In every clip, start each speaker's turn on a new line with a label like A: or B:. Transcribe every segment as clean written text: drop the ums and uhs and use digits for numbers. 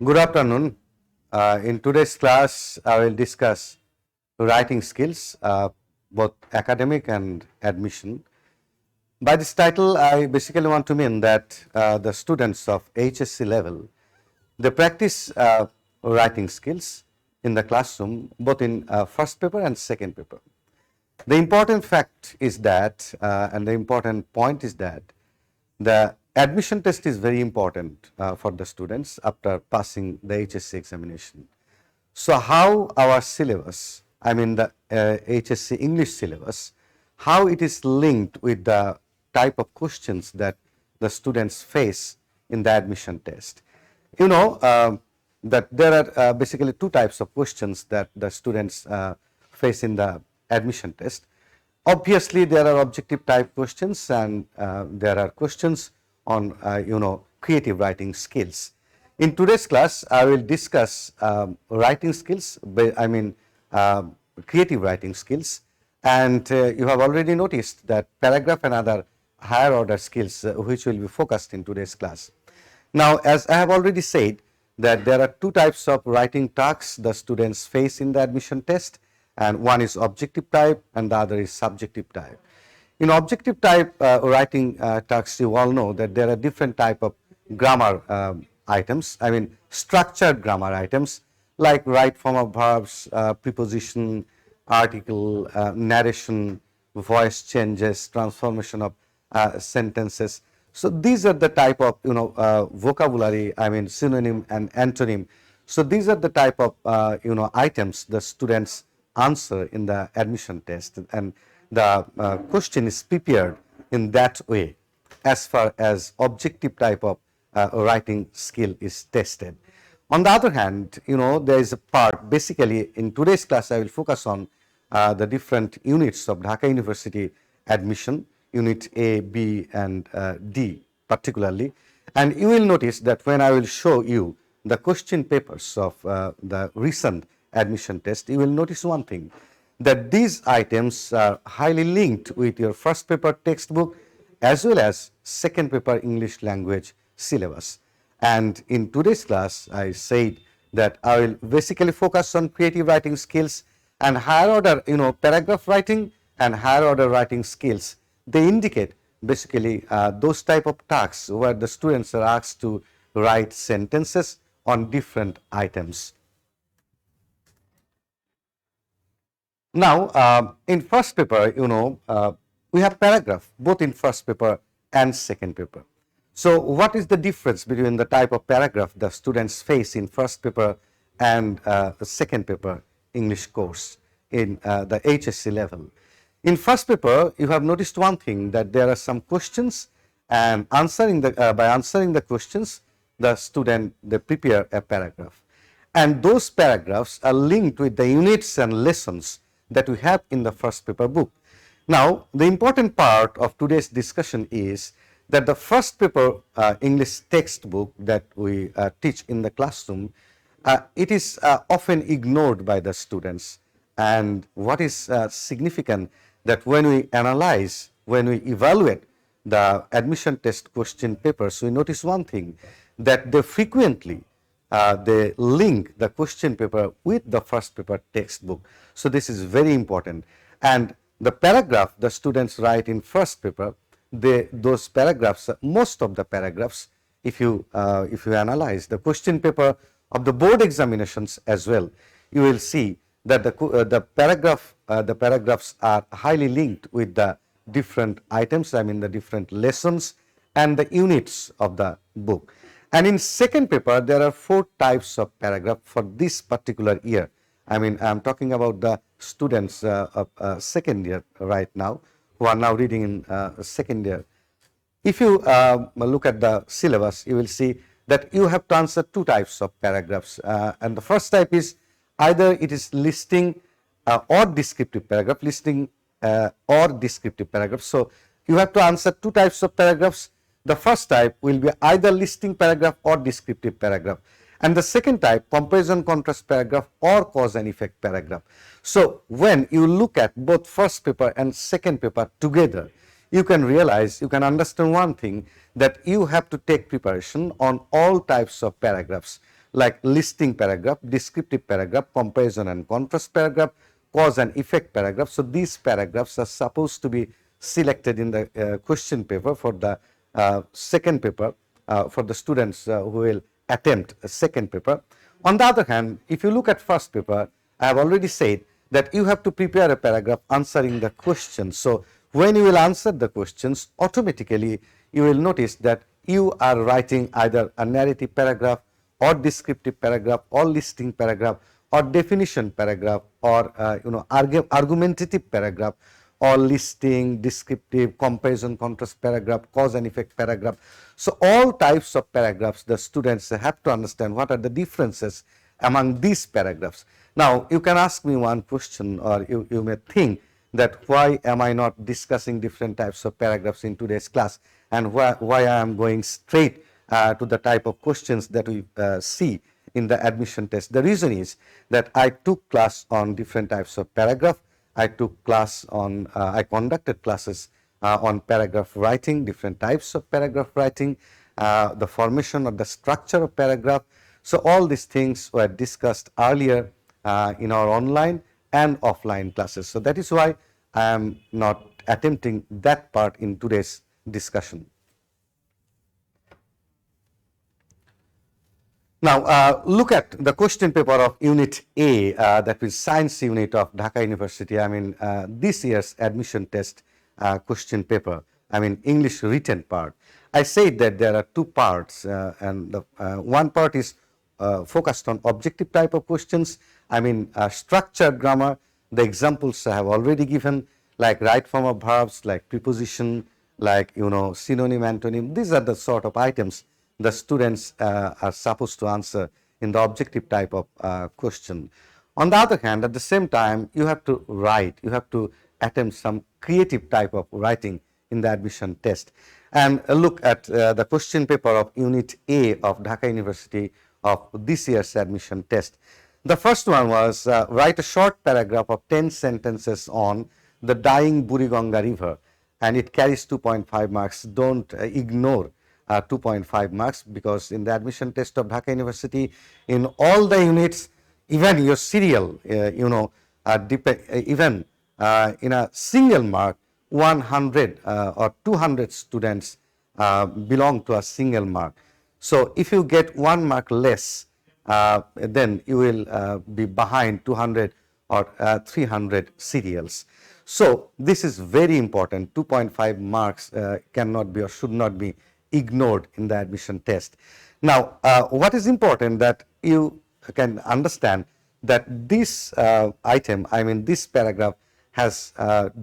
A: Good afternoon. In today's class, I will discuss writing skills, both academic and admission. By this title, I basically want to mean that the students of HSC level, they practice writing skills in the classroom, both in first paper and second paper. The important fact is that, and the important point is that, the admission test is very important for the students after passing the HSC examination. So, how our syllabus, I mean the HSC English syllabus, how it is linked with the type of questions that the students face in the admission test. You know that there are basically two types of questions that the students face in the admission test. Obviously, there are objective type questions and there are questions on creative writing skills. In today's class, I will discuss writing skills, creative writing skills, and you have already noticed that paragraph and other higher order skills which will be focused in today's class. Now, as I have already said, that there are two types of writing tasks the students face in the admission test, and one is objective type and the other is subjective type. In objective type writing tasks, you all know that there are different type of grammar items, structured grammar items like right form of verbs, preposition, article, narration, voice changes, transformation of sentences. So these are the type of vocabulary, synonym and antonym. So these are the type of items the students answer in the admission test, and the question is prepared in that way as far as objective type of writing skill is tested. On the other hand, there is a part, basically in today's class I will focus on the different units of Dhaka University admission, unit A, B and D particularly, and you will notice that when I will show you the question papers of the recent admission test, you will notice one thing, that these items are highly linked with your first paper textbook as well as second paper English language syllabus. And in today's class, I said that I will basically focus on creative writing skills and higher order, paragraph writing and higher order writing skills. They indicate basically those type of tasks where the students are asked to write sentences on different items. Now, in first paper, we have paragraph both in first paper and second paper. So, what is the difference between the type of paragraph the students face in first paper and the second paper English course in the HSC level? In first paper, you have noticed one thing, that there are some questions, and by answering the questions, the student they prepare a paragraph, and those paragraphs are linked with the units and lessons that we have in the first paper book. Now, the important part of today's discussion is that the first paper English textbook that we teach in the classroom, it is often ignored by the students. And what is significant, that when we analyze, when we evaluate the admission test question papers, we notice one thing, that they frequently they link the question paper with the first paper textbook. So this is very important. And the paragraph the students write in first paper, those paragraphs, most of the paragraphs, if you analyze the question paper of the board examinations as well, you will see that the paragraphs are highly linked with the different items, the different lessons and the units of the book. And in second paper, there are 4 types of paragraph for this particular year. I am talking about the students of second year right now, who are now reading in second year. If you look at the syllabus, you will see that you have to answer 2 types of paragraphs. And the first type is either it is listing or descriptive paragraph, or descriptive paragraph. So you have to answer 2 types of paragraphs. The first type will be either listing paragraph or descriptive paragraph, and the second type, comparison contrast paragraph or cause and effect paragraph. So when you look at both first paper and second paper together, you can realize, you can understand one thing, that you have to take preparation on all types of paragraphs, like listing paragraph, descriptive paragraph, comparison and contrast paragraph, cause and effect paragraph. So these paragraphs are supposed to be selected in the question paper for the second paper for the students who will attempt a second paper. On the other hand, if you look at first paper, I have already said that you have to prepare a paragraph answering the questions. So when you will answer the questions, automatically you will notice that you are writing either a narrative paragraph or descriptive paragraph or listing paragraph or definition paragraph or argumentative paragraph or listing, descriptive, comparison, contrast paragraph, cause and effect paragraph. So all types of paragraphs the students have to understand what are the differences among these paragraphs. Now you can ask me one question, or you may think that why am I not discussing different types of paragraphs in today's class, and why I am going straight to the type of questions that we see in the admission test. The reason is that I took class on different types of paragraph. I took class on, I conducted classes on paragraph writing, different types of paragraph writing, the formation or the structure of paragraph. So all these things were discussed earlier in our online and offline classes. So that is why I am not attempting that part in today's discussion. Now, look at the question paper of Unit A, that is Science Unit of Dhaka University. I mean, this year's admission test question paper, I mean, English written part. I said that there are two parts, and the, one part is focused on objective type of questions. I mean, structured grammar. The examples I have already given, like right form of verbs, like preposition, like, synonym, antonym. These are the sort of items the students are supposed to answer in the objective type of question. On the other hand, at the same time, you have to write, you have to attempt some creative type of writing in the admission test. And look at the question paper of Unit A of Dhaka University of this year's admission test. The first one was write a short paragraph of 10 sentences on the dying Buriganga River, and it carries 2.5 marks. Don't ignore 2.5 marks, because in the admission test of Dhaka University, in all the units, even your serial, even in a single mark, 100 or 200 students belong to a single mark. So if you get 1 mark less, then you will be behind 200 or 300 serials. So this is very important. 2.5 marks cannot be or should not be ignored in the admission test. Now, what is important that you can understand that this item, I mean this paragraph, has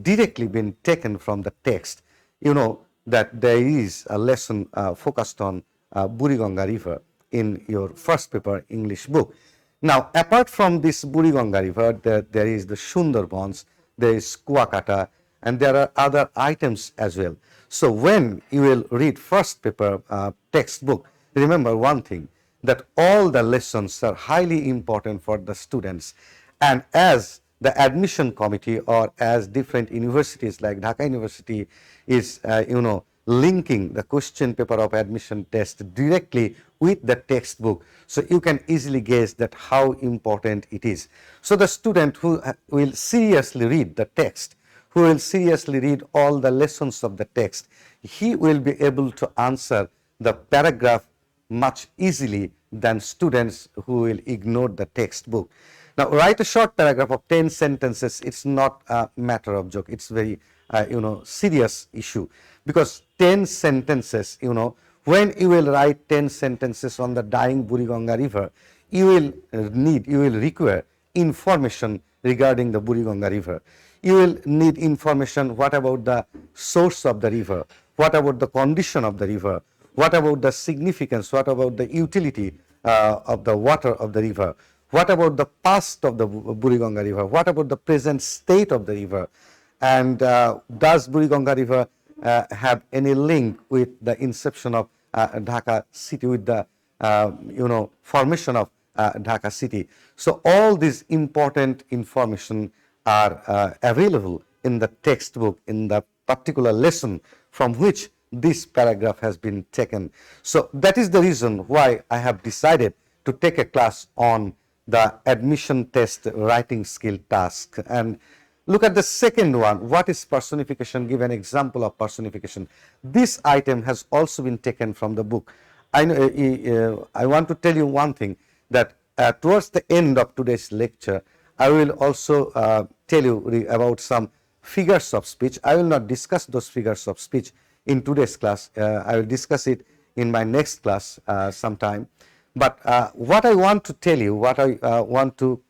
A: directly been taken from the text. You know that there is a lesson focused on Buriganga River in your first paper English book. Now, apart from this Buriganga River, there is the Sundarbans, there is Kuakata, and there are other items as well. So when you will read first paper textbook, remember one thing, that all the lessons are highly important for the students. And as the admission committee, or as different universities like Dhaka University is, linking the question paper of admission test directly with the textbook, so you can easily guess that how important it is. So the student who will seriously read the text, who will seriously read all the lessons of the text, he will be able to answer the paragraph much easily than students who will ignore the textbook. Now, write a short paragraph of 10 sentences. It's not a matter of joke. It's very, serious issue, because 10 sentences, when you will write 10 sentences on the dying Buriganga River, you will require information regarding the Buriganga River. You will need information, what about the source of the river, what about the condition of the river, what about the significance, what about the utility of the water of the river, what about the past of the Buriganga River, what about the present state of the river, and does Buriganga River have any link with the inception of Dhaka city, with the formation of Dhaka city. So all these important information are available in the textbook, in the particular lesson from which this paragraph has been taken. So that is the reason why I have decided to take a class on the admission test writing skill task. And look at the second one. What is personification? Give an example of personification. This item has also been taken from the book. I want to tell you one thing, that towards the end of today's lecture, I will also tell you about some figures of speech. I will not discuss those figures of speech in today's class. I will discuss it in my next class sometime. But what I want to tell you, what I want to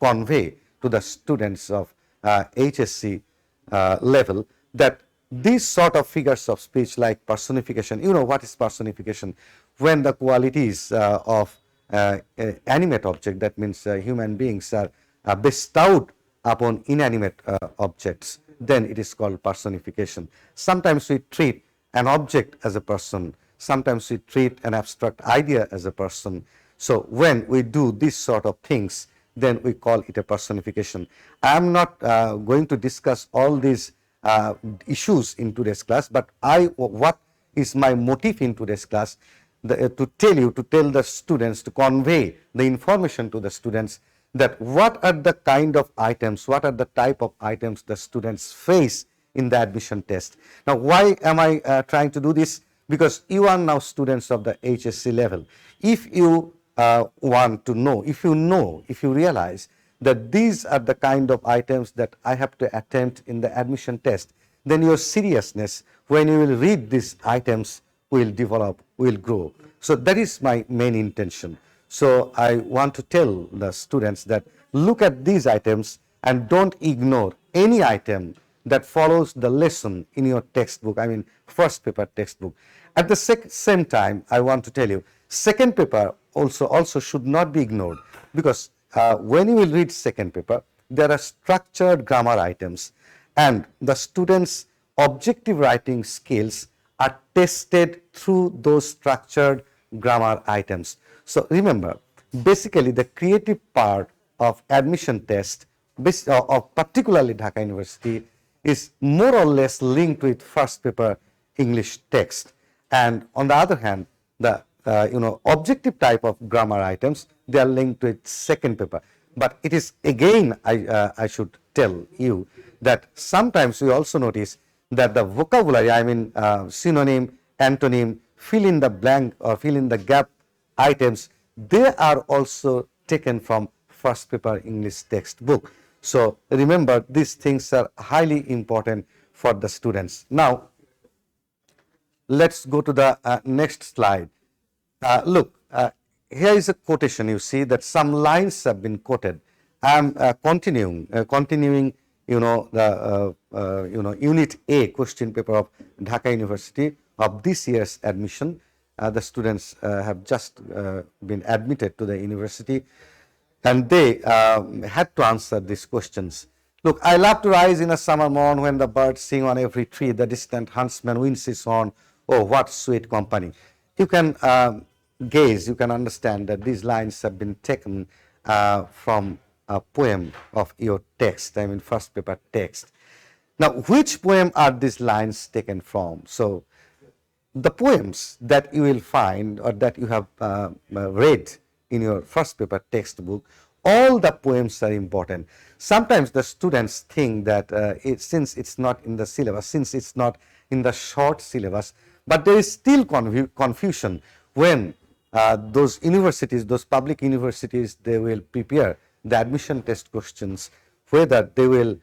A: convey to the students of HSC level, that these sort of figures of speech like personification, you know what is personification? When the qualities of animate object, that means human beings, are bestowed upon inanimate objects, then it is called personification. Sometimes we treat an object as a person, sometimes we treat an abstract idea as a person. So when we do these sort of things, then we call it a personification. I am not going to discuss all these issues in today's class, but what is my motive in today's class? To tell the students, to convey the information to the students, that what are the kind of items, what are the type of items the students face in the admission test. Now, why am I trying to do this? Because you are now students of the HSC level. If you want to know, if you realize that these are the kind of items that I have to attempt in the admission test, then your seriousness when you will read these items will develop, will grow. So that is my main intention. So I want to tell the students that look at these items and don't ignore any item that follows the lesson in your textbook, I mean first paper textbook. At the same time, I want to tell you, second paper also should not be ignored, because when you will read second paper, there are structured grammar items, and the students' objective writing skills are tested through those structured grammar items. So remember, basically the creative part of admission test, of particularly Dhaka University, is more or less linked with first paper English text. And on the other hand, the objective type of grammar items, they are linked with second paper. But it is again, I should tell you that sometimes we also notice that the vocabulary, I mean synonym, antonym, fill in the blank or fill in the gap items, they are also taken from first paper English textbook. So remember, these things are highly important for the students. Now, let's go to the next slide. Look, here is a quotation. You see that some lines have been quoted. I am continuing, the Unit A question paper of Dhaka University of this year's admission. The students have just been admitted to the university, and they had to answer these questions. Look, I love to rise in a summer morn when the birds sing on every tree, the distant huntsman winds his horn. Oh, what sweet company. You can gaze, you can understand that these lines have been taken from a poem of your text, I mean first paper text. Now, which poem are these lines taken from? So, the poems that you will find or that you have read in your first paper textbook, all the poems are important. Sometimes the students think that since it's not in the syllabus, since it's not in the short syllabus, but there is still confusion when those universities, those public universities, they will prepare the admission test questions, whether they will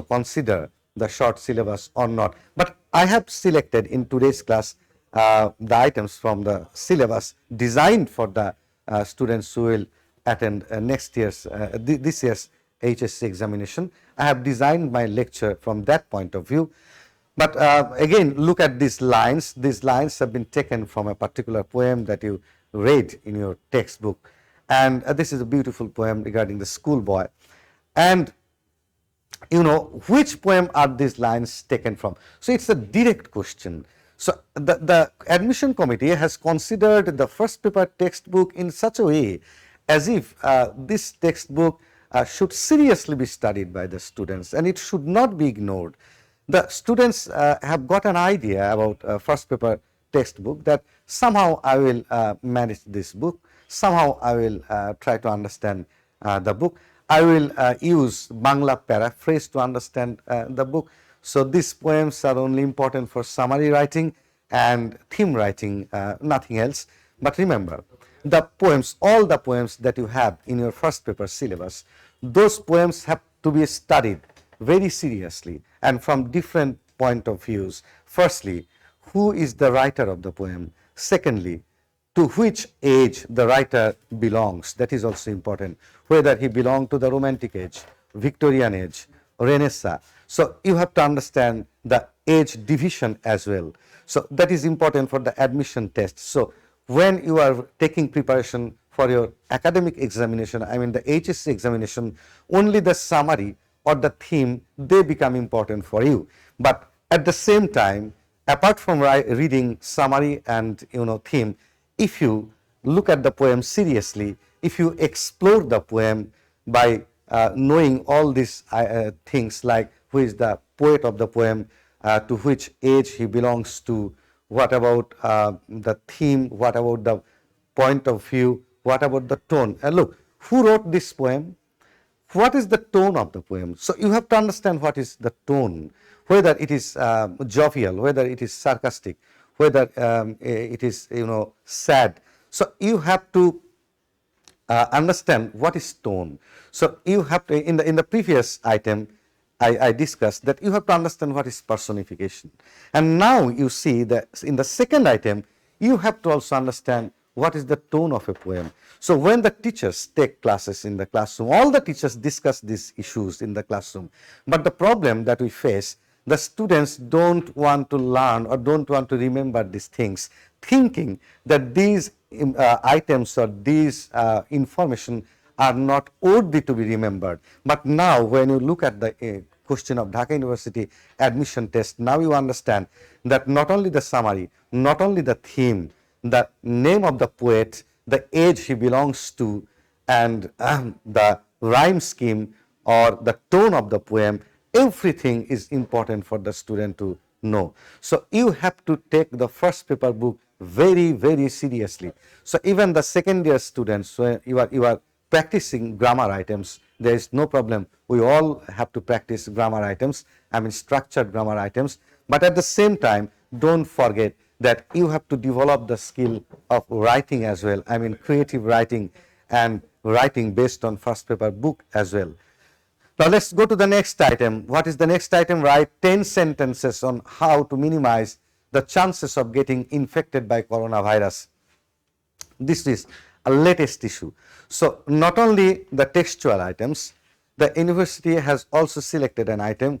A: consider the short syllabus or not. But I have selected in today's class the items from the syllabus designed for the students who will attend next year's, this year's HSC examination. I have designed my lecture from that point of view. But again, look at these lines. These lines have been taken from a particular poem that you read in your textbook. And this is a beautiful poem regarding the schoolboy. And which poem are these lines taken from? So it's a direct question. So the admission committee has considered the first paper textbook in such a way as if this textbook should seriously be studied by the students, and it should not be ignored. The students have got an idea about first paper textbook, that somehow I will manage this book. somehow I will try to understand the book. I will use Bangla paraphrase to understand the book. So these poems are only important for summary writing and theme writing, nothing else. But remember, the poems, all the poems that you have in your first paper syllabus, those poems have to be studied very seriously and from different point of views. Firstly, who is the writer of the poem? Secondly, to which age the writer belongs, that is also important, whether he belonged to the Romantic age, Victorian age, Renaissance. So you have to understand the age division as well. So that is important for the admission test. So when you are taking preparation for your academic examination, I mean the HSC examination, only the summary or the theme, they become important for you. But at the same time, apart from reading summary and theme, if you look at the poem seriously, if you explore the poem by knowing all these things, like who is the poet of the poem, to which age he belongs to, what about the theme, what about the point of view, what about the tone. Look, who wrote this poem? What is the tone of the poem? So you have to understand what is the tone, whether it is jovial, whether it is sarcastic, whether it is sad. So you have to understand what is tone. So you have to, in the previous item, I discussed that you have to understand what is personification. And now you see that in the second item, you have to also understand what is the tone of a poem. So when the teachers take classes in the classroom, all the teachers discuss these issues in the classroom. But the problem that we face, the students don't want to learn or don't want to remember these things, thinking that these items or these information are not worthy to be remembered. But now when you look at the question of Dhaka University admission test, now you understand that not only the summary, not only the theme, the name of the poet, the age he belongs to, and the rhyme scheme or the tone of the poem, everything is important for the student to know. So you have to take the first paper book very, very seriously. So even the second year students, when you are practicing grammar items, there is no problem. We all have to practice grammar items, I mean structured grammar items. But at the same time, don't forget that you have to develop the skill of writing as well. I mean creative writing and writing based on first paper book as well. Now let's go to the next item. What is the next item? Write 10 sentences on how to minimize the chances of getting infected by coronavirus. This is a latest issue. So not only the textual items, the university has also selected an item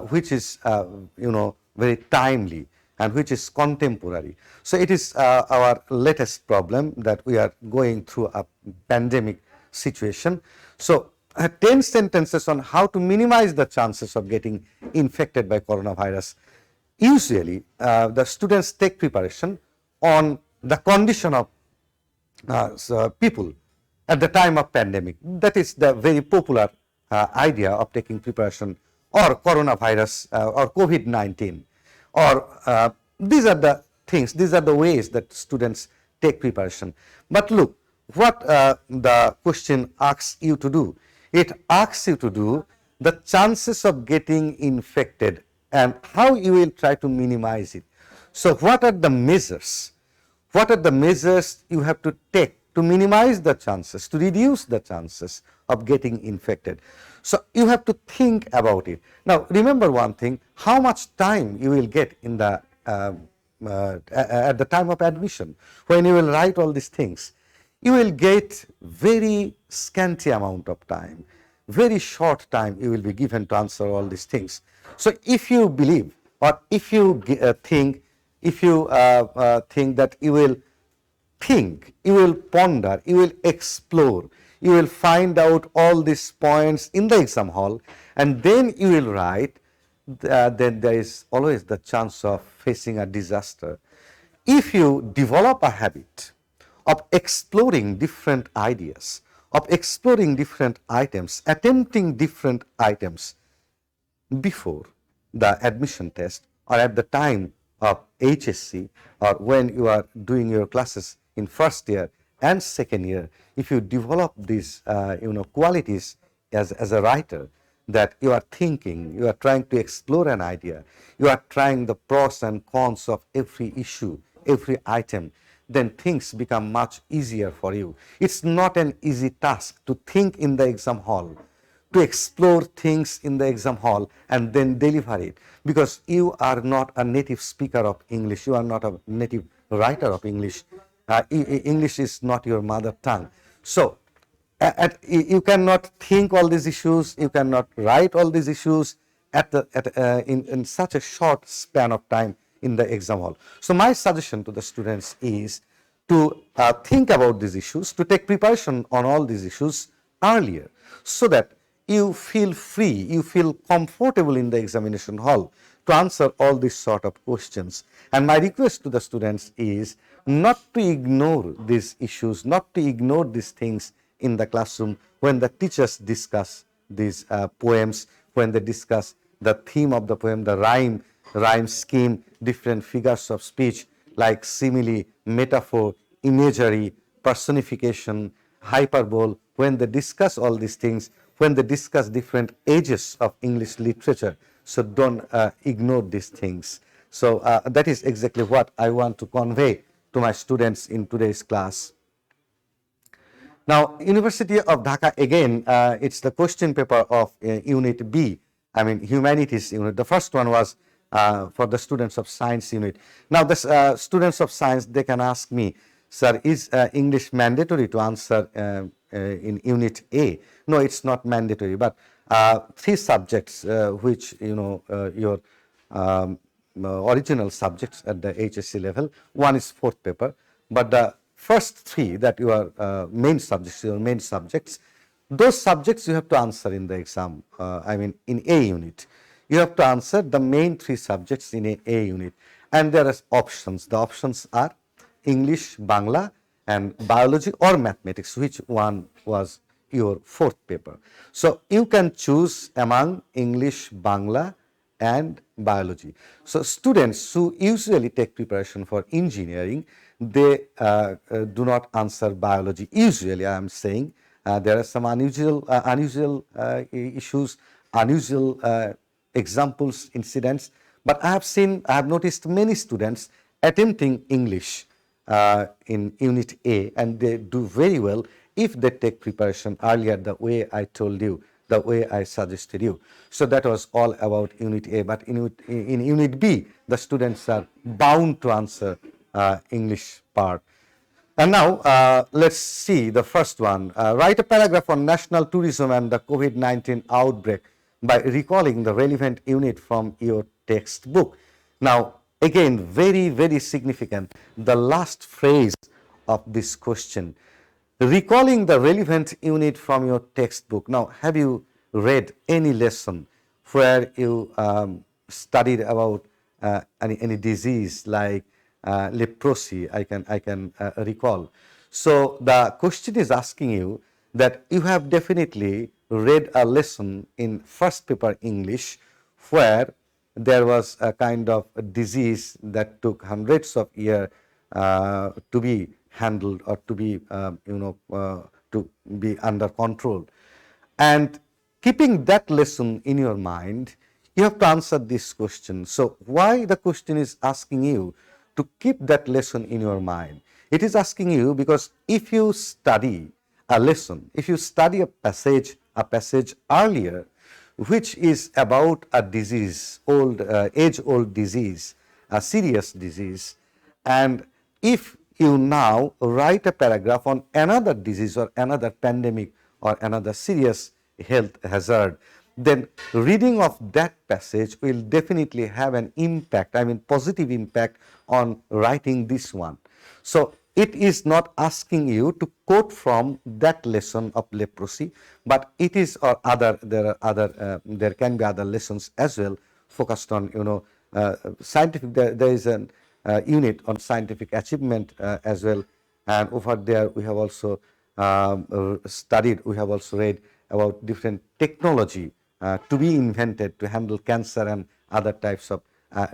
A: which is very timely and which is contemporary. So it is our latest problem that we are going through a pandemic situation. So 10 sentences on how to minimize the chances of getting infected by coronavirus. Usually the students take preparation on the condition of people at the time of pandemic. That is the very popular idea of taking preparation, or coronavirus or COVID-19, or these are the things, these are the ways that students take preparation. But look, what the question asks you to do. It asks you to do the chances of getting infected and how you will try to minimize it. So what are the measures? What are the measures you have to take to minimize the chances, to reduce the chances of getting infected? So you have to think about it. Now remember one thing, how much time you will get in the at the time of admission when you will write all these things. You will get very scanty amount of time, very short time you will be given to answer all these things. So if you believe, or if you think that you will think, you will ponder, you will explore, you will find out all these points in the exam hall, and then you will write, then there is always the chance of facing a disaster. If you develop a habit of exploring different ideas, of exploring different items, attempting different items before the admission test or at the time of HSC, or when you are doing your classes in first year and second year, if you develop these qualities as a writer, that you are thinking, you are trying to explore an idea, you are trying the pros and cons of every issue, every item, then things become much easier for you. It's not an easy task to think in the exam hall, to explore things in the exam hall and then deliver it, because you are not a native speaker of English, you are not a native writer of English. English is not your mother tongue. So you cannot think all these issues, you cannot write all these issues in such a short span of time in the exam hall. So my suggestion to the students is to think about these issues, to take preparation on all these issues earlier, so that you feel free, you feel comfortable in the examination hall to answer all these sort of questions. And my request to the students is not to ignore these issues, not to ignore these things in the classroom when the teachers discuss these poems, when they discuss the theme of the poem, the rhyme scheme, different figures of speech like simile, metaphor, imagery, personification, hyperbole. When they discuss all these things, when they discuss different ages of English literature, so don't ignore these things. So that is exactly what I want to convey to my students in today's class. Now, University of Dhaka, again, it's the question paper of Unit B, I mean Humanities Unit. The first one was for the students of Science Unit. Now, the students of Science, they can ask me, sir, is English mandatory to answer in Unit A? No, it's not mandatory, but three subjects which, your original subjects at the HSC level, one is fourth paper, but the first three that you are main subjects, those subjects you have to answer in the exam, I mean in A unit. You have to answer the main three subjects in A unit, and there are options. The options are English, Bangla and biology or mathematics, which one was your fourth paper. So you can choose among English, Bangla and biology. So students who usually take preparation for engineering, they do not answer biology. Usually, I am saying there are some unusual issues, unusual examples, incidents. But I have noticed many students attempting English in Unit A, and they do very well if they take preparation earlier, the way I told you, the way I suggested you. So that was all about Unit A. But in Unit B, the students are bound to answer English part. And now let's see the first one. Write a paragraph on national tourism and the COVID-19 outbreak by recalling the relevant unit from your textbook. Now, again, very, very significant, the last phrase of this question. Recalling the relevant unit from your textbook. Now, have you read any lesson where you studied about any disease like leprosy? I can recall. So the question is asking you that you have definitely read a lesson in first paper English where there was a kind of a disease that took hundreds of years to be handled or to be to be under control. And keeping that lesson in your mind, you have to answer this question. So why the question is asking you to keep that lesson in your mind? It is asking you because if you study a lesson, if you study a passage earlier, which is about a disease, age-old disease, a serious disease, and if you now write a paragraph on another disease or another pandemic or another serious health hazard, then reading of that passage will definitely have an impact, I mean positive impact on writing this one. So it is not asking you to quote from that lesson of leprosy, but it is there can be other lessons as well focused on scientific. There is an unit on scientific achievement as well, and over there we have also studied, we have also read about different technology to be invented to handle cancer and other types of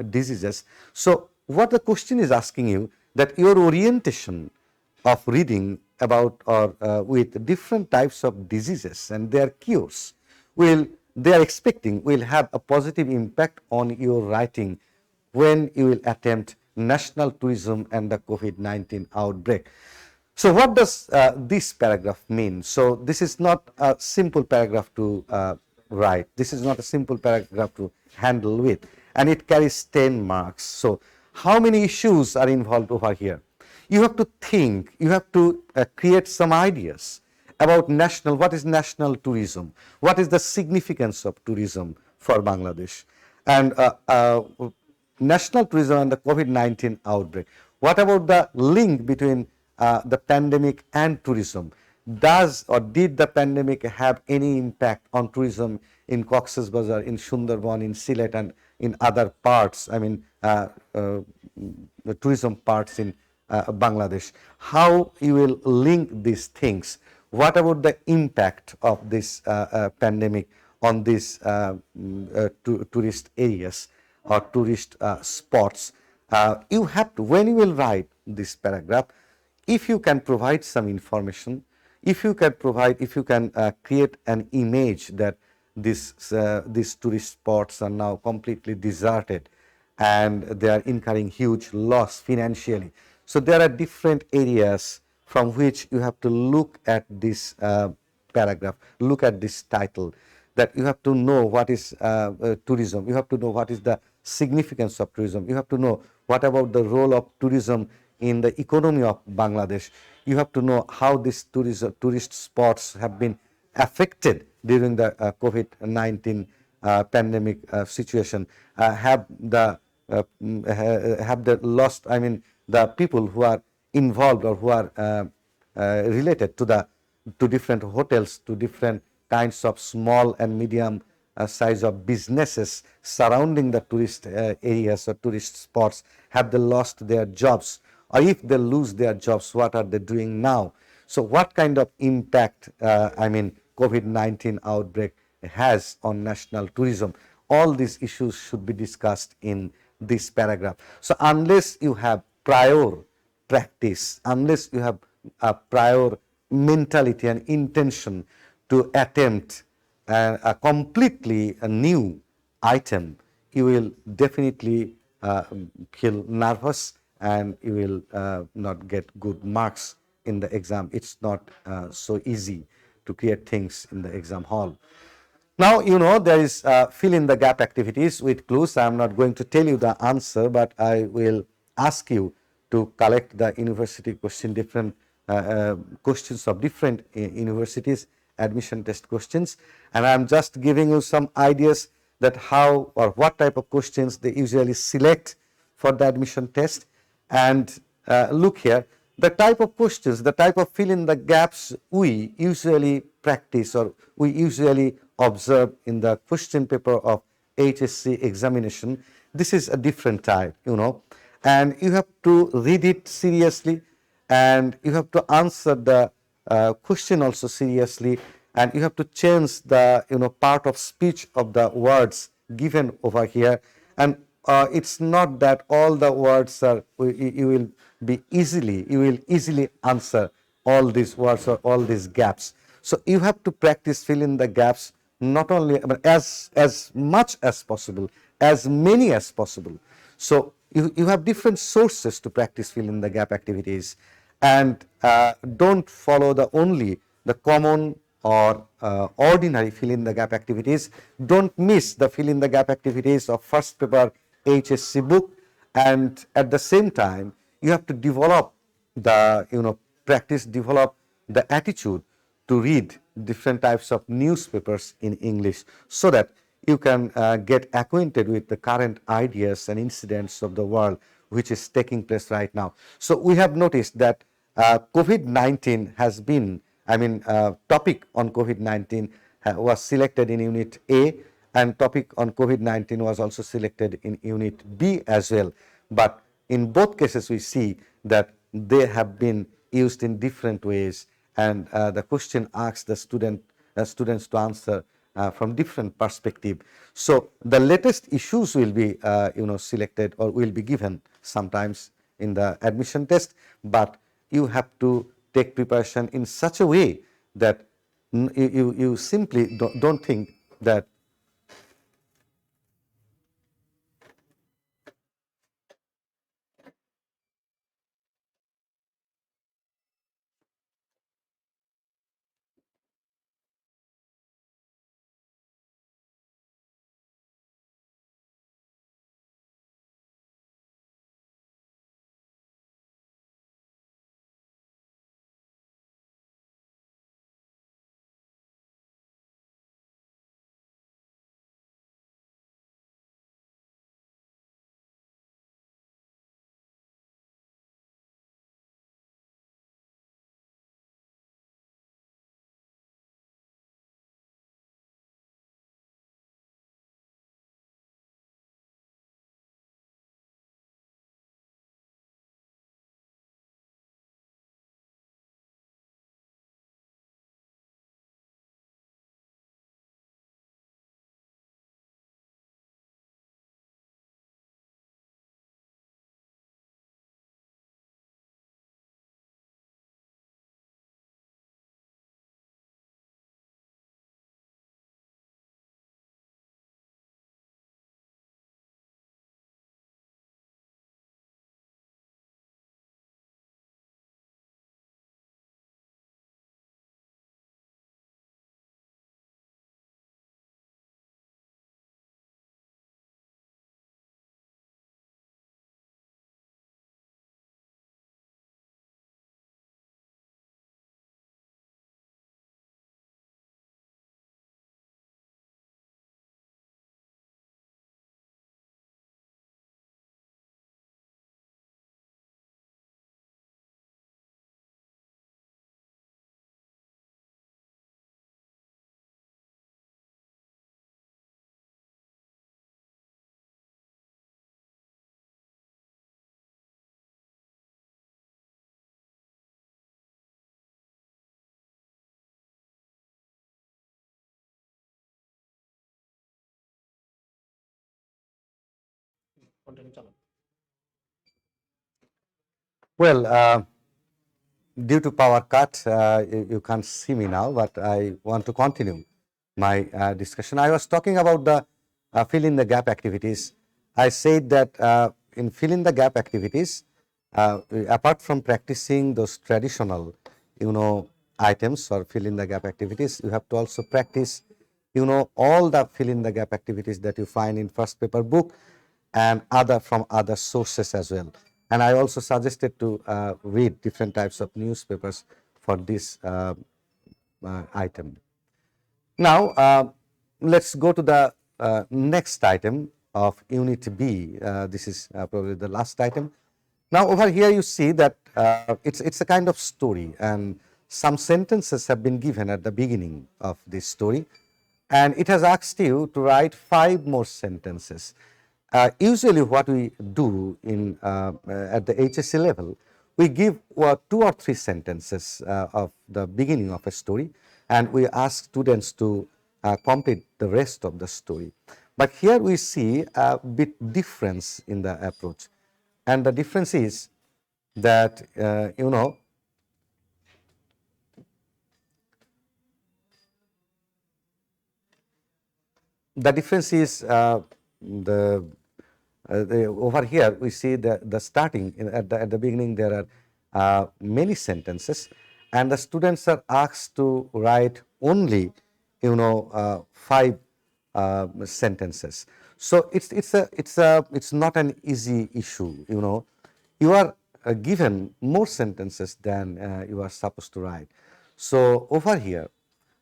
A: diseases. So what the question is asking you, that your orientation of reading about or with different types of diseases and their cures they are expecting will have a positive impact on your writing when you will attempt national tourism and the COVID-19 outbreak. So what does this paragraph mean? So this is not a simple paragraph to write. This is not a simple paragraph to handle with, and it carries 10 marks. So how many issues are involved over here? You have to think, you have to create some ideas about what is national tourism, what is the significance of tourism for Bangladesh, and national tourism and the COVID-19 outbreak. What about the link between the pandemic and tourism? Does or did the pandemic have any impact on tourism in Cox's Bazar, in Sundarban, in Sylhet, and in other parts? I mean, the tourism parts in Bangladesh. How you will link these things? What about the impact of this pandemic on these tourist areas or tourist spots? You have to, when you will write this paragraph, if you can provide some information, if you can create an image that these tourist spots are now completely deserted and they are incurring huge loss financially. So there are different areas from which you have to look at this paragraph, look at this title, that you have to know what is tourism, you have to know what is the significance of tourism, you have to know what about the role of tourism in the economy of Bangladesh, you have to know how these tourist spots have been affected during the COVID-19 pandemic situation, have the lost, I mean, the people who are involved or who are related to different hotels, to different kinds of small and medium size of businesses surrounding the tourist areas or tourist spots, have they lost their jobs, or if they lose their jobs, what are they doing now? So what kind of impact COVID-19 outbreak has on national tourism? All these issues should be discussed in this paragraph. So unless you have prior practice, unless you have a prior mentality and intention to attempt a completely new item, you will definitely feel nervous and you will not get good marks in the exam. It's not so easy to create things in the exam hall. Now, you know, there is fill in the gap activities with clues. I am not going to tell you the answer, but I will ask you to collect the university question, different questions of different universities, admission test questions. And I am just giving you some ideas that how or what type of questions they usually select for the admission test. And look here, the type of questions, the type of fill in the gaps we usually practice or we usually observe in the question paper of HSC examination, this is a different type, you know, and you have to read it seriously and you have to answer the question also seriously, and you have to change the part of speech of the words given over here. And it's not that all the words are you will easily answer all these words or all these gaps. So you have to practice fill in the gaps, not only as much as possible, as many as possible. So you have different sources to practice fill in the gap activities, and don't follow only the common or ordinary fill in the gap activities. Don't miss the fill in the gap activities of first paper HSC book, and at the same time you have to develop the develop the attitude to read different types of newspapers in English, so that you can get acquainted with the current ideas and incidents of the world which is taking place right now. So we have noticed that COVID-19 has been, topic on COVID-19 was selected in Unit A, and topic on COVID-19 was also selected in Unit B as well. But in both cases, we see that they have been used in different ways, and the question asks the students to answer from different perspective. So the latest issues will be selected or will be given sometimes in the admission test, but you have to take preparation in such a way that you simply don't think that well, due to power cut, you can't see me now, but I want to continue my discussion. I was talking about the fill in the gap activities. I said that in fill in the gap activities, apart from practicing those traditional, items or fill in the gap activities, you have to also practice, all the fill in the gap activities that you find in first paper book and from other sources as well. And I also suggested to read different types of newspapers for this item. Now, let's go to the next item of Unit B. This is probably the last item. Now, over here you see that it's a kind of story, and some sentences have been given at the beginning of this story, and it has asked you to write 5 more sentences. Usually what we do at the HSC level, we give 2 or 3 sentences of the beginning of a story, and we ask students to complete the rest of the story. But here we see a bit difference in the approach, and the difference is that the difference is over here we see the starting at the beginning there are many sentences, and the students are asked to write only 5 sentences. So it's not an easy issue. You are given more sentences than you are supposed to write. So over here,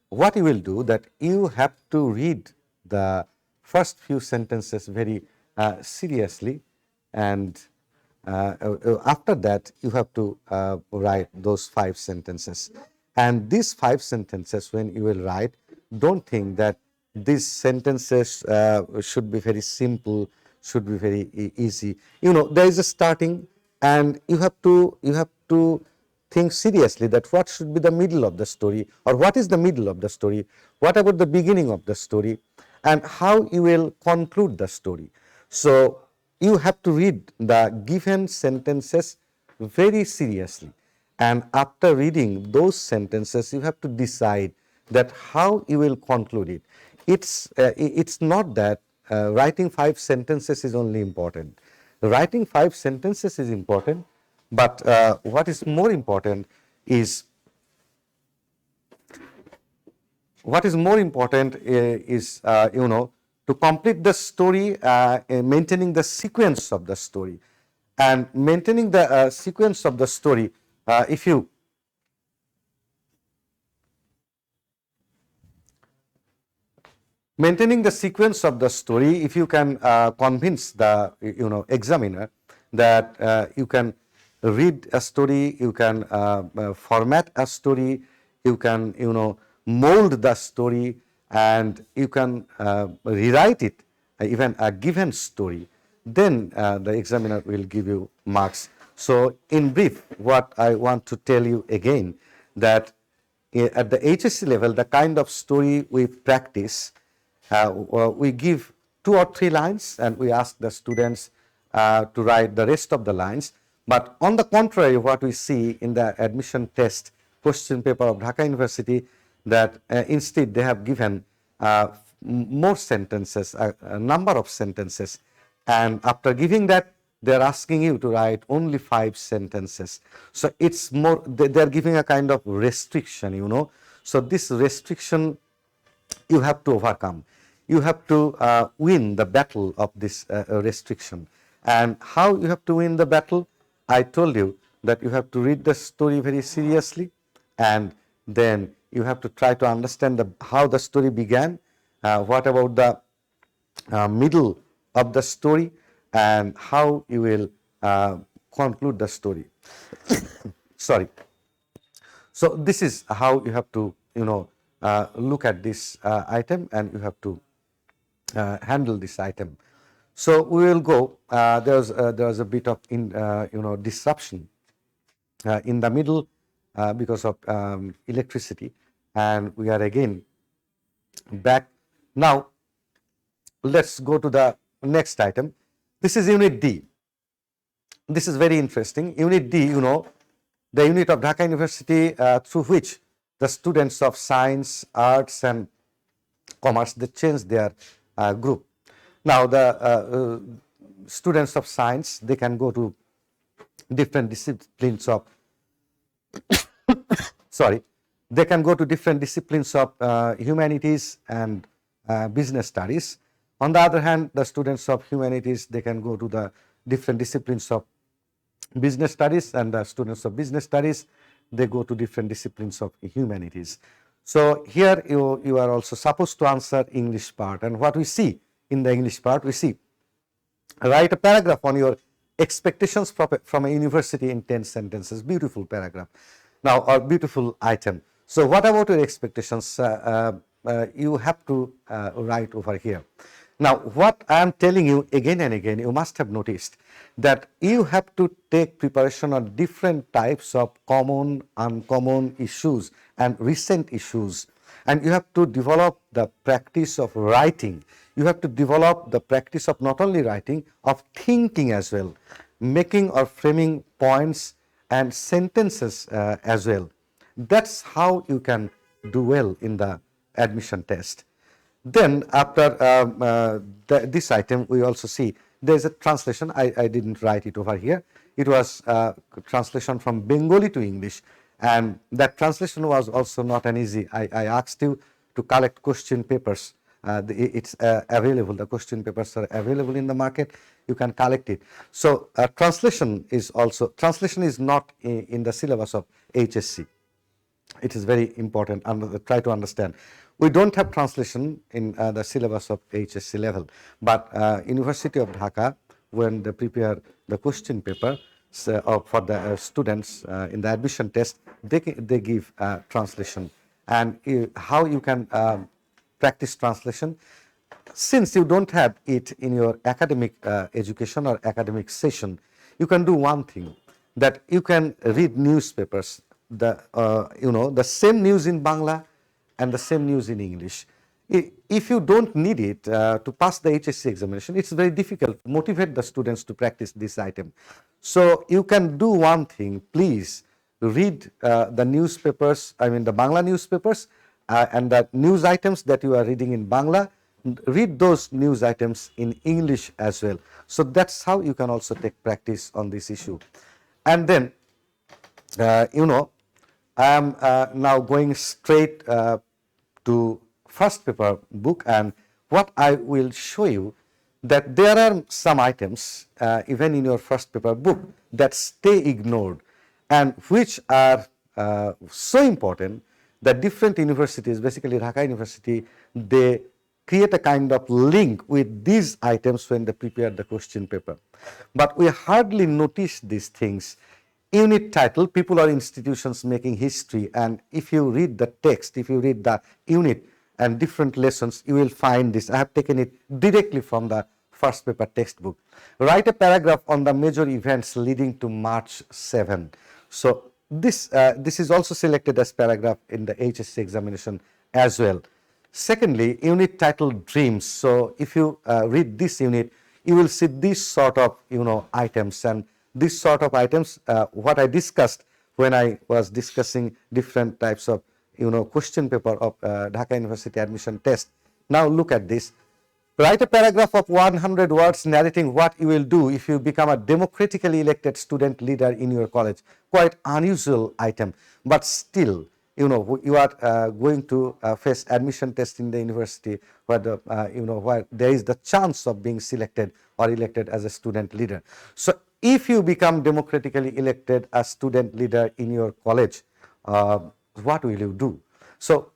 A: what you will do, that you have to read the first few sentences very seriously, and after that you have to write those 5 sentences. And these 5 sentences, when you will write, don't think that these sentences should be very simple, should be very easy. There is a starting, and you have to think seriously that what should be the middle of the story, or what is the middle of the story, what about the beginning of the story, and how you will conclude the story. So you have to read the given sentences very seriously, And after reading those sentences, you have to decide that how you will conclude it. It's not that writing 5 sentences is only important. Writing 5 sentences is important, but what is more important is to complete the story, maintaining the sequence of the story. And maintaining the sequence of the story, if you maintaining the sequence of the story, if you can convince the examiner that you can read a story, you can format a story, you can mold the story, and you can rewrite it, even a given story, then the examiner will give you marks. So in brief, what I want to tell you again, that at the HSC level, the kind of story we practice, we give 2 or 3 lines and we ask the students to write the rest of the lines. But on the contrary, what we see in the admission test question paper of Dhaka University, that instead they have given more sentences, a number of sentences, and after giving that, they are asking you to write only 5 sentences. So it's more, they are giving a kind of restriction. So this restriction you have to overcome. You have to win the battle of this restriction. And how you have to win the battle? I told you that you have to read the story very seriously, and then you have to try to understand how the story began, what about the middle of the story, and how you will conclude the story. Sorry. So this is how you have to look at this item, and you have to handle this item. So we will go. There was a bit of disruption in the middle because of electricity, and we are again back. Now let's go to the next item. This is Unit D. This is very interesting. Unit D, the unit of Dhaka University through which the students of science, arts, and commerce, they change their group. Now the students of science, they can go to different disciplines of they can go to different disciplines of humanities and business studies. On the other hand, the students of humanities, they can go to the different disciplines of business studies, and the students of business studies, they go to different disciplines of humanities. So here you are also supposed to answer English part, and what we see in the English part, we see write a paragraph on your expectations from a university in 10 sentences. Beautiful paragraph. Now, or beautiful item. So what about your expectations? You have to write over here. Now, what I am telling you again and again, you must have noticed that you have to take preparation on different types of common, uncommon issues and recent issues. And you have to develop the practice of writing. You have to develop the practice of not only writing, of thinking as well, making or framing points and sentences as well. That's how you can do well in the admission test. Then after this item, we also see there is a translation. I didn't write it over here. It was translation from Bengali to English, and that translation was also not an easy. I asked you to collect question papers. It's available. The question papers are available in the market. You can collect it. So translation is not in the syllabus of HSC. It is very important. Try to understand. We don't have translation in the syllabus of HSC level, but University of Dhaka, when they prepare the question paper for the students in the admission test, they give translation. And how you can practice translation, since you don't have it in your academic education or academic session, you can do one thing, that you can read newspapers, the same news in Bangla and the same news in English. If you don't need it to pass the HSC examination, it's very difficult to motivate the students to practice this item. So you can do one thing, please read the newspapers, I mean the Bangla newspapers, and the news items that you are reading in Bangla, read those news items in English as well. So that's how you can also take practice on this issue. And then, I am now going straight to first paper book, and what I will show you that there are some items even in your first paper book that stay ignored and which are so important that different universities, basically Dhaka University, they create a kind of link with these items when they prepare the question paper. But we hardly notice these things. Unit title, People or Institutions Making History, and if you read the text, if you read the unit and different lessons, you will find this. I have taken it directly from the first paper textbook. Write a paragraph on the major events leading to March 7. So this is also selected as paragraph in the HSC examination as well. Secondly, unit titled Dreams. So if you read this unit, you will see this sort of items, and this sort of items what I discussed when I was discussing different types of question paper of Dhaka University admission test. Now look at this. Write a paragraph of 100 words narrating what you will do if you become a democratically elected student leader in your college. Quite unusual item, but still, you are going to face admission test in the university where where there is the chance of being selected or elected as a student leader. So if you become democratically elected as student leader in your college, what will you do? So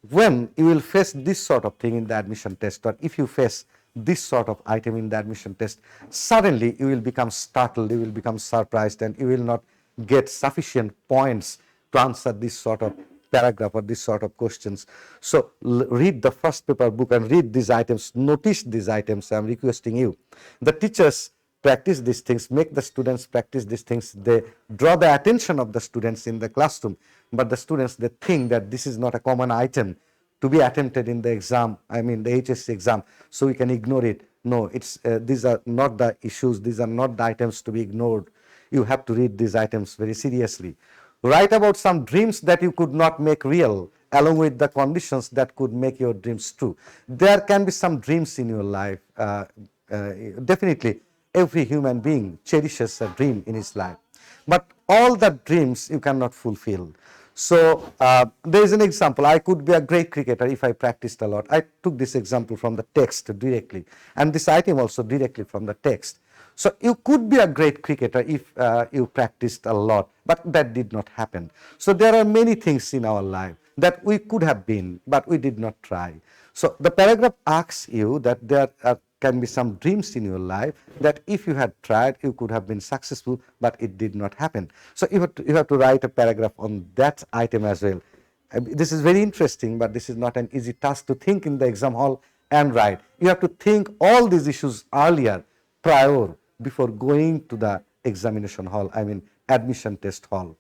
A: when you will face this sort of thing in the admission test, or if you face this sort of item in the admission test, suddenly you will become startled, you will become surprised, and you will not get sufficient points to answer this sort of paragraph or this sort of questions. So read the first paper book and read these items, notice these items. I am requesting you. The teachers practice these things, make the students practice these things. They draw the attention of the students in the classroom, but the students, they think that this is not a common item to be attempted in the exam, I mean the HSC exam, so we can ignore it. No, it's these are not the issues, these are not the items to be ignored. You have to read these items very seriously. Write about some dreams that you could not make real, along with the conditions that could make your dreams true. There can be some dreams in your life. Definitely, every human being cherishes a dream in his life, but all the dreams you cannot fulfill. So there is an example. I could be a great cricketer if I practiced a lot. I took this example from the text directly, and this item also directly from the text. So you could be a great cricketer if you practiced a lot, but that did not happen. So there are many things in our life that we could have been, but we did not try. So the paragraph asks you that there can be some dreams in your life that if you had tried, you could have been successful, but it did not happen. So you have to write a paragraph on that item as well. This is very interesting, but this is not an easy task to think in the exam hall and write. You have to think all these issues earlier, prior, before going to the examination hall, I mean admission test hall.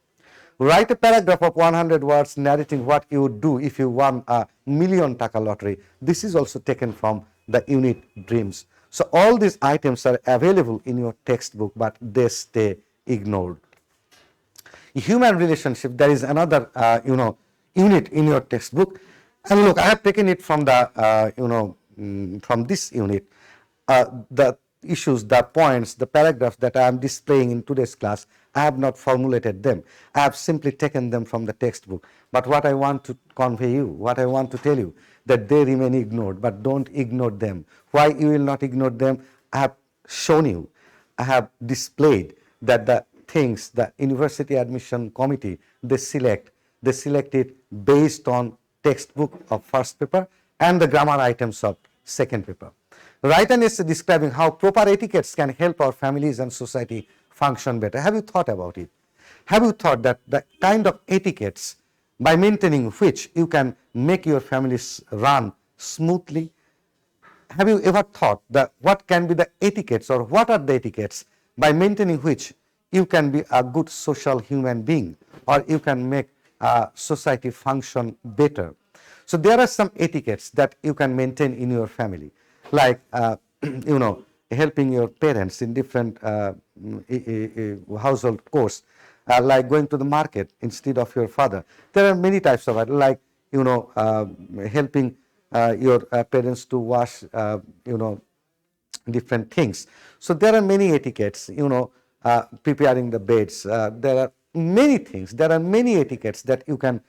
A: Write a paragraph of 100 words narrating what you would do if you won a million taka lottery. This is also taken from the unit Dreams. So all these items are available in your textbook, but they stay ignored. Human relationship, there is another unit in your textbook, and look, I have taken it from the from this unit. The issues, the points, the paragraphs that I am displaying in today's class, I have not formulated them. I have simply taken them from the textbook. But what I want to convey you, what I want to tell you, that they remain ignored, but don't ignore them. Why you will not ignore them? I have shown you, I have displayed that the things the university admission committee, they select it based on textbook of first paper and the grammar items of second paper. Write an essay describing how proper etiquettes can help our families and society function better. Have you thought about it? Have you thought that the kind of etiquettes by maintaining which you can make your families run smoothly? Have you ever thought that what can be the etiquettes, or what are the etiquettes by maintaining which you can be a good social human being, or you can make society function better? So there are some etiquettes that you can maintain in your family, like helping your parents in different household chores, like going to the market instead of your father. There are many types of it, like, helping your parents to wash, different things. So there are many etiquettes, preparing the beds. There are many things. There are many etiquettes that you can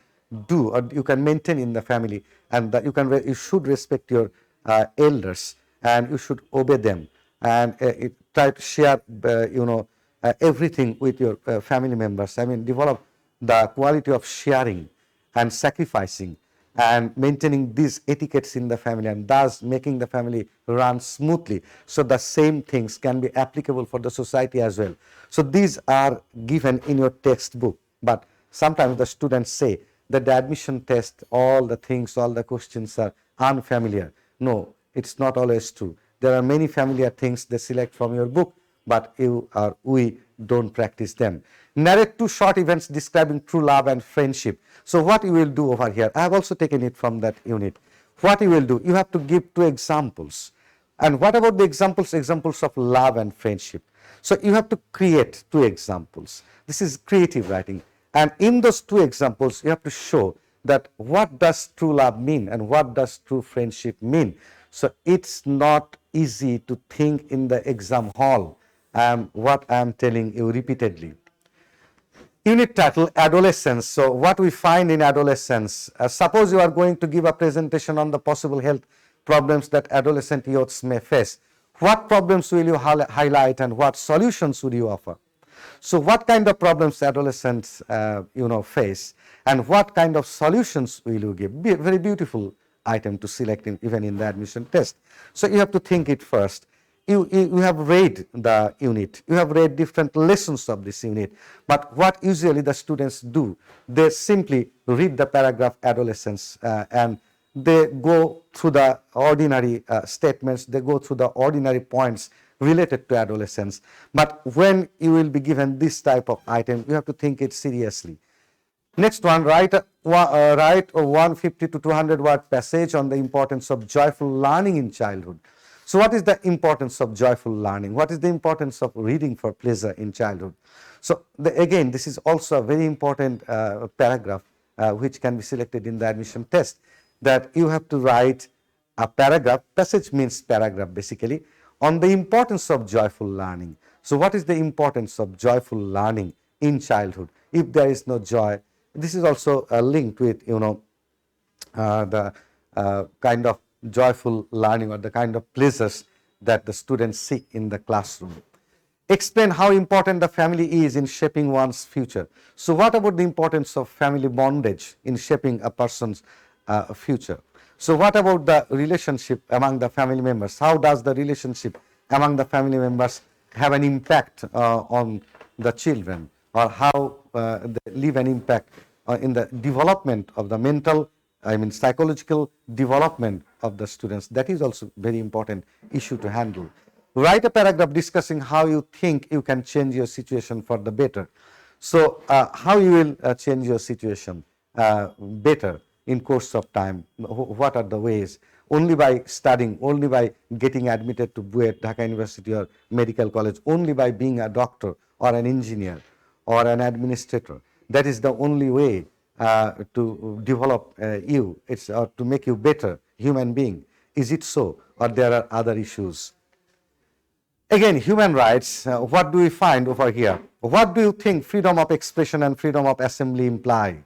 A: do or you can maintain in the family, and that you should respect your elders, and you should obey them, and try to share, everything with your family members. I mean, develop the quality of sharing and sacrificing and maintaining these etiquettes in the family, and thus making the family run smoothly. So the same things can be applicable for the society as well. So these are given in your textbook, but sometimes the students say that the admission test, all the things, all the questions are unfamiliar. No, it's not always true. There are many familiar things they select from your book, but we don't practice them. Narrate 2 short events describing true love and friendship. So what you will do over here, I have also taken it from that unit. What you will do, you have to give 2 examples. And what about the examples? Examples of love and friendship. So you have to create 2 examples. This is creative writing. And in those 2 examples, you have to show that what does true love mean and what does true friendship mean. So it's not easy to think in the exam hall what I am telling you repeatedly. Unit title, Adolescence. So what we find in adolescence, suppose you are going to give a presentation on the possible health problems that adolescent youths may face. What problems will you highlight and what solutions would you offer? So what kind of problems adolescents face, and what kind of solutions will you give? Very beautiful item to select even in the admission test. So you have to think it first. You have read the unit, you have read different lessons of this unit, but what usually the students do, they simply read the paragraph adolescence, and they go through the ordinary statements, they go through the ordinary points related to adolescence. But when you will be given this type of item, you have to think it seriously. Next one, write a 150 to 200 word passage on the importance of joyful learning in childhood. So what is the importance of joyful learning? What is the importance of reading for pleasure in childhood? So again, this is also a very important paragraph which can be selected in the admission test, that you have to write a paragraph, passage means paragraph basically, on the importance of joyful learning. So what is the importance of joyful learning in childhood? If there is no joy, this is also linked with the kind of joyful learning or the kind of pleasures that the students seek in the classroom. Explain how important the family is in shaping one's future. So what about the importance of family bondage in shaping a person's future? So what about the relationship among the family members? How does the relationship among the family members have an impact on the children, or how they leave an impact in the development of the mental, psychological development of the students? That is also very important issue to handle. Write a paragraph discussing how you think you can change your situation for the better. So how you will change your situation better in course of time? What are the ways? Only by studying, only by getting admitted to BUET, Dhaka University or medical college, only by being a doctor or an engineer or an administrator. That is the only way to develop you, or to make you better human being. Is it so, or there are other issues? Again, human rights, what do we find over here? What do you think freedom of expression and freedom of assembly imply?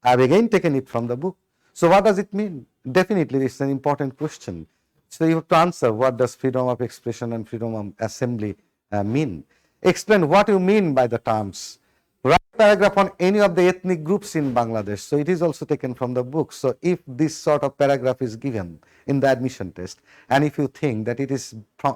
A: I have again taken it from the book. So what does it mean? Definitely, it's an important question. So you have to answer, what does freedom of expression and freedom of assembly mean? Explain what you mean by the terms. Write a paragraph on any of the ethnic groups in Bangladesh. So it is also taken from the book. So if this sort of paragraph is given in the admission test, and if you think that it is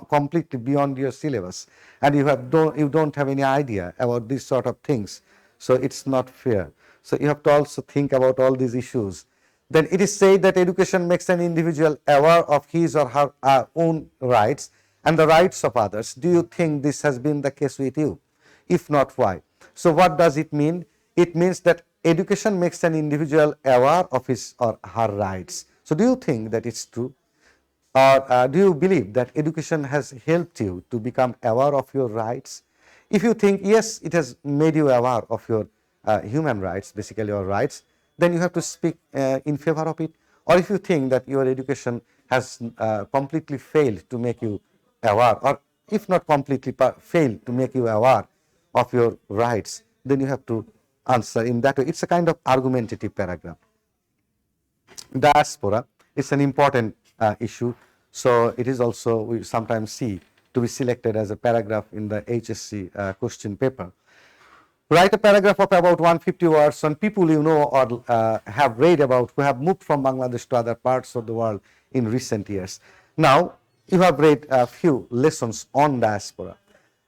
A: completely beyond your syllabus, and you don't have any idea about these sort of things, so it's not fair. So you have to also think about all these issues. Then it is said that education makes an individual aware of his or her own rights and the rights of others. Do you think this has been the case with you? If not, why? So what does it mean? It means that education makes an individual aware of his or her rights. So do you think that it's true? Or do you believe that education has helped you to become aware of your rights? If you think, yes, it has made you aware of your human rights, basically your rights, then you have to speak in favor of it. Or if you think that your education has completely failed to make you aware, or if not completely failed to make you aware of your rights, then you have to answer in that way. It's a kind of argumentative paragraph. Diaspora is an important issue, so it is also, we sometimes see, to be selected as a paragraph in the HSC question paper. Write a paragraph of about 150 words on people you know or have read about who have moved from Bangladesh to other parts of the world in recent years. Now, you have read a few lessons on diaspora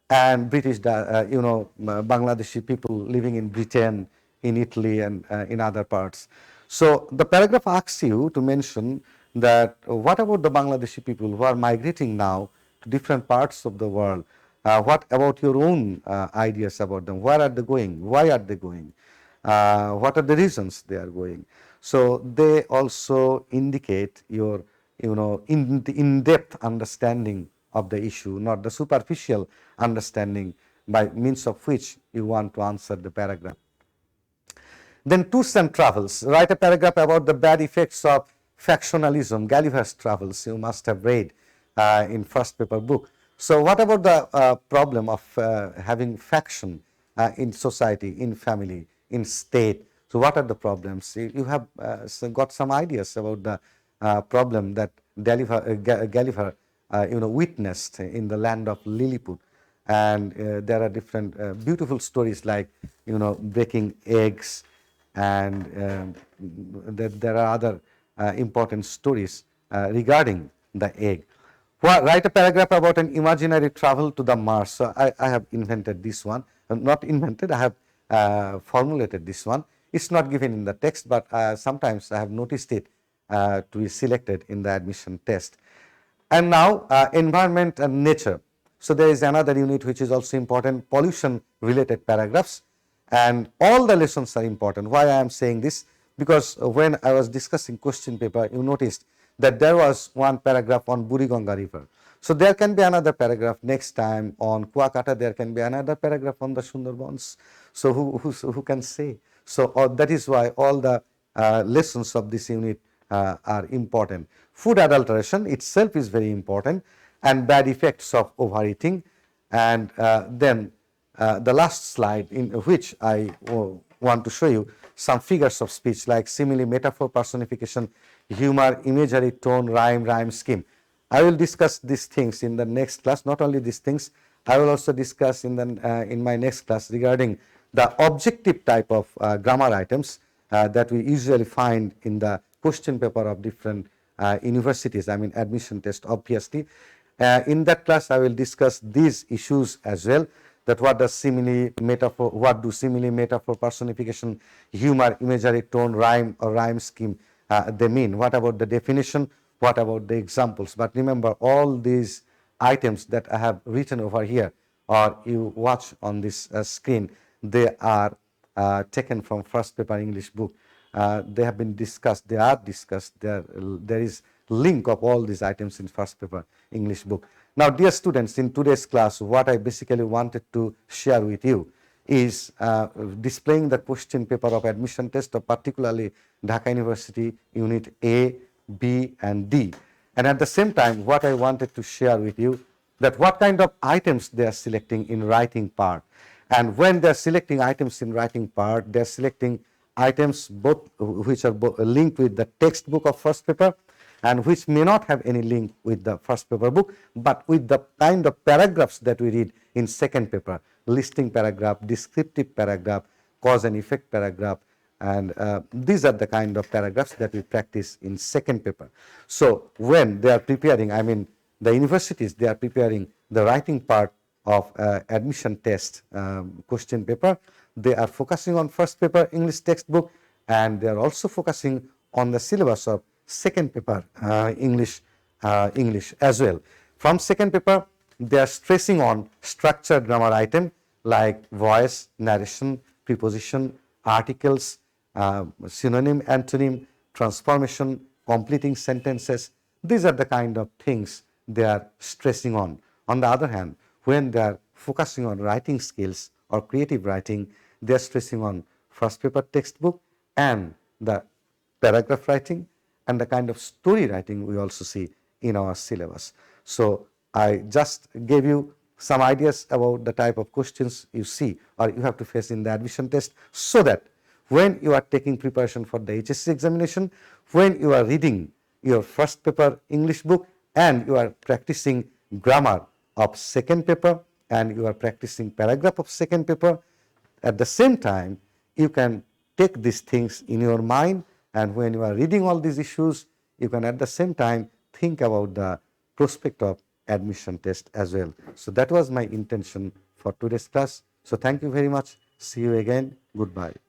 A: and British, Bangladeshi people living in Britain, in Italy, and in other parts. So the paragraph asks you to mention that what about the Bangladeshi people who are migrating now to different parts of the world? What about your own ideas about them? Where are they going? Why are they going? What are the reasons they are going? So they also indicate your, in-depth understanding of the issue, not the superficial understanding by means of which you want to answer the paragraph. Then tours and travels. Write a paragraph about the bad effects of factionalism, Gulliver's Travels, you must have read in first paper book. So what about the problem of having faction in society, in family, in state? So what are the problems? You have got some ideas about the problem that Gulliver witnessed in the land of Lilliput. And there are different beautiful stories like, breaking eggs, and there are other important stories regarding the egg. Write a paragraph about an imaginary travel to the Mars. So I have invented this one, not invented, I have formulated this one. It's not given in the text, but sometimes I have noticed it to be selected in the admission test. And now environment and nature. So there is another unit which is also important, pollution related paragraphs. And all the lessons are important. Why I am saying this? Because when I was discussing question paper, you noticed that there was one paragraph on Buriganga River. So there can be another paragraph next time on Kuakata, there can be another paragraph on the Sundarbans. So who can say? So that is why all the lessons of this unit are important. Food adulteration itself is very important, and bad effects of overeating. And then the last slide, in which I want to show you some figures of speech like simile, metaphor, personification, humor, imagery, tone, rhyme scheme. I will discuss these things in the next class. Not only these things, I will also discuss in my next class regarding the objective type of grammar items that we usually find in the question paper of different universities, I mean admission test obviously. In that class I will discuss these issues as well, that what does simile, metaphor, what do simile, metaphor, personification, humor, imagery, tone, rhyme or rhyme scheme they mean. What about the definition? What about the examples? But remember, all these items that I have written over here or you watch on this screen, they are taken from first paper English book. They have been discussed, they are discussed, there is link of all these items in first paper English book. Now dear students, in today's class what I basically wanted to share with you is displaying the question paper of admission test of particularly Dhaka University unit A, B and D. And at the same time what I wanted to share with you that what kind of items they are selecting in writing part. And when they are selecting items in writing part, they are selecting items both which are linked with the textbook of first paper and which may not have any link with the first paper book, but with the kind of paragraphs that we read in second paper, listing paragraph, descriptive paragraph, cause and effect paragraph, and these are the kind of paragraphs that we practice in second paper. So when they are preparing, I mean the universities, they are preparing the writing part of admission test question paper, they are focusing on first paper English textbook, and they are also focusing on the syllabus of second paper English as well. From second paper they are stressing on structured grammar item like voice, narration, preposition, articles, synonym, antonym, transformation, completing sentences. These are the kind of things they are stressing on. On the other hand, when they are focusing on writing skills or creative writing, they are stressing on first paper textbook and the paragraph writing and the kind of story writing we also see in our syllabus. So I just gave you some ideas about the type of questions you see or you have to face in the admission test, so that when you are taking preparation for the HSC examination, when you are reading your first paper English book and you are practicing grammar of second paper and you are practicing paragraph of second paper, at the same time you can take these things in your mind, and when you are reading all these issues, you can at the same time think about the prospect of admission test as well. So that was my intention for today's class. So thank you very much. See you again. Goodbye.